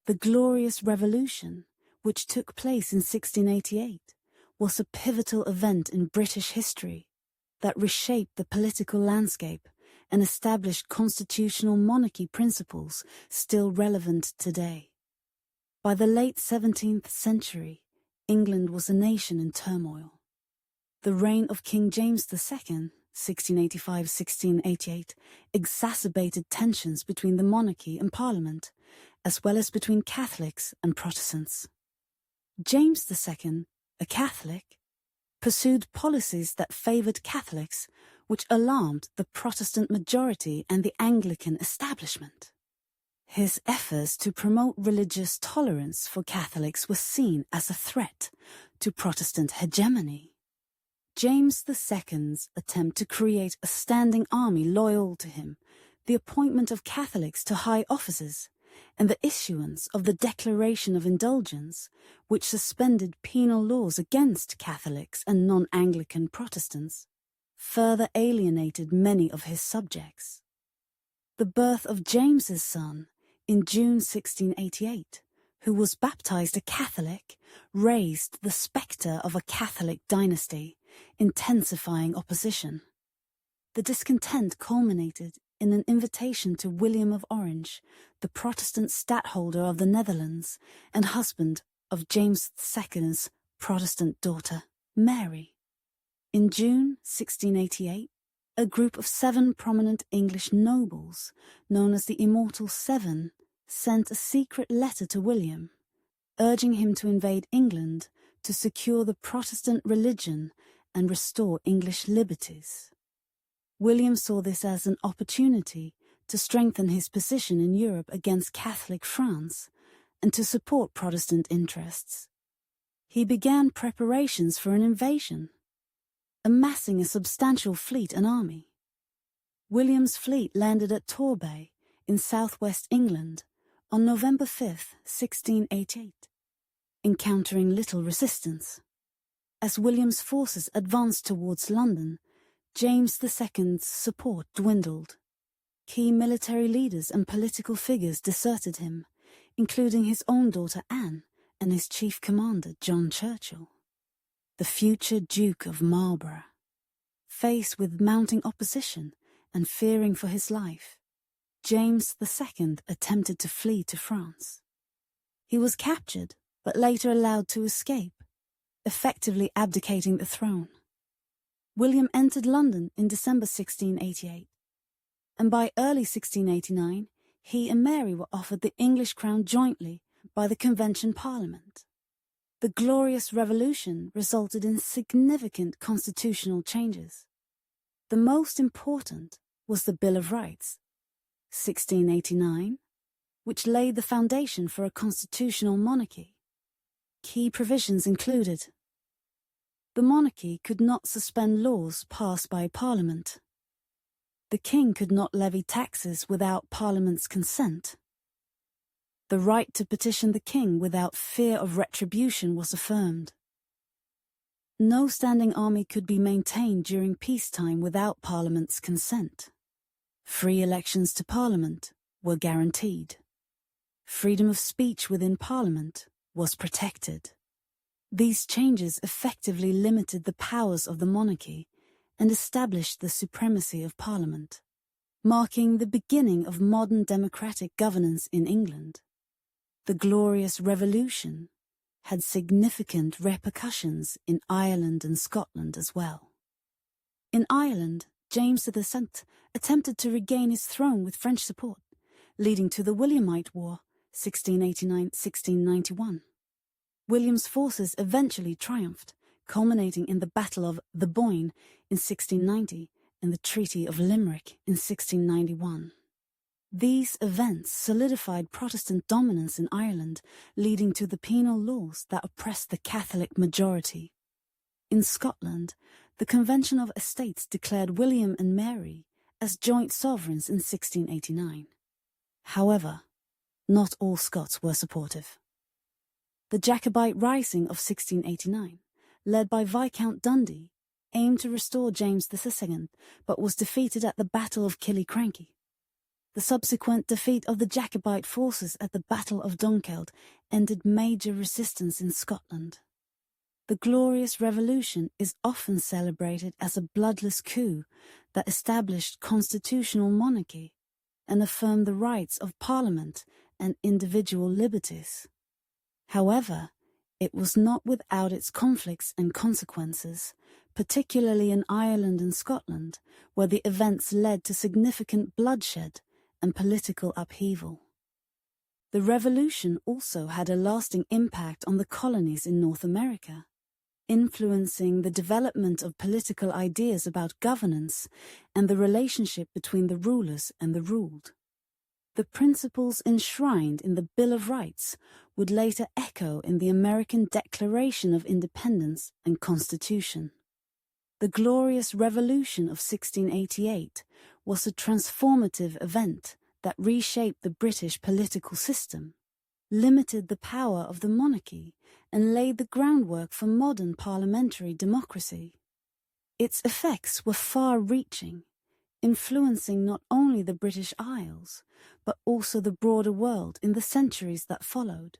The Glorious Revolution, which took place in 1688, was a pivotal event in British history that reshaped the political landscape and established constitutional monarchy principles still relevant today. By the late 17th century, England was a nation in turmoil. The reign of King James II, 1685-1688, exacerbated tensions between the monarchy and Parliament, as well as between Catholics and Protestants. James II, a Catholic, pursued policies that favoured Catholics, which alarmed the Protestant majority and the Anglican establishment. His efforts to promote religious tolerance for Catholics were seen as a threat to Protestant hegemony. James II's attempt to create a standing army loyal to him, the appointment of Catholics to high offices, and the issuance of the Declaration of Indulgence, which suspended penal laws against Catholics and non-Anglican Protestants, further alienated many of his subjects. The birth of James's son, in June 1688, who was baptized a Catholic, raised the spectre of a Catholic dynasty, intensifying opposition. The discontent culminated in an invitation to William of Orange, the Protestant stadtholder of the Netherlands and husband of James II's Protestant daughter, Mary. In June 1688, a group of 7 prominent English nobles, known as the Immortal Seven, sent a secret letter to William, urging him to invade England to secure the Protestant religion and restore English liberties. William saw this as an opportunity to strengthen his position in Europe against Catholic France and to support Protestant interests. He began preparations for an invasion, amassing a substantial fleet and army. William's fleet landed at Torbay in southwest England on November 5, 1688, encountering little resistance. As William's forces advanced towards London, James II's support dwindled. Key military leaders and political figures deserted him, including his own daughter Anne and his chief commander John Churchill. The future Duke of Marlborough, faced with mounting opposition and fearing for his life, James II attempted to flee to France. He was captured, but later allowed to escape, effectively abdicating the throne. William entered London in December 1688, and by early 1689 he and Mary were offered the English crown jointly by the Convention Parliament. The Glorious Revolution resulted in significant constitutional changes. The most important was the Bill of Rights, 1689, which laid the foundation for a constitutional monarchy. Key provisions included: the monarchy could not suspend laws passed by Parliament. The king could not levy taxes without Parliament's consent. The right to petition the king without fear of retribution was affirmed. No standing army could be maintained during peacetime without Parliament's consent. Free elections to Parliament were guaranteed. Freedom of speech within Parliament was protected. These changes effectively limited the powers of the monarchy and established the supremacy of Parliament, marking the beginning of modern democratic governance in England. The Glorious Revolution had significant repercussions in Ireland and Scotland as well. In Ireland, James II attempted to regain his throne with French support, leading to the Williamite War, 1689-1691. William's forces eventually triumphed, culminating in the Battle of the Boyne in 1690 and the Treaty of Limerick in 1691. These events solidified Protestant dominance in Ireland, leading to the penal laws that oppressed the Catholic majority. In Scotland, the Convention of Estates declared William and Mary as joint sovereigns in 1689. However, not all Scots were supportive. The Jacobite Rising of 1689, led by Viscount Dundee, aimed to restore James II, but was defeated at the Battle of Killiecrankie. The subsequent defeat of the Jacobite forces at the Battle of Dunkeld ended major resistance in Scotland. The Glorious Revolution is often celebrated as a bloodless coup that established constitutional monarchy and affirmed the rights of Parliament and individual liberties. However, it was not without its conflicts and consequences, particularly in Ireland and Scotland, where the events led to significant bloodshed and political upheaval. The revolution also had a lasting impact on the colonies in North America, influencing the development of political ideas about governance and the relationship between the rulers and the ruled. The principles enshrined in the Bill of Rights would later echo in the American Declaration of Independence and Constitution. The Glorious Revolution of 1688 was a transformative event that reshaped the British political system, limited the power of the monarchy, and laid the groundwork for modern parliamentary democracy. Its effects were far-reaching, influencing not only the British Isles, but also the broader world in the centuries that followed.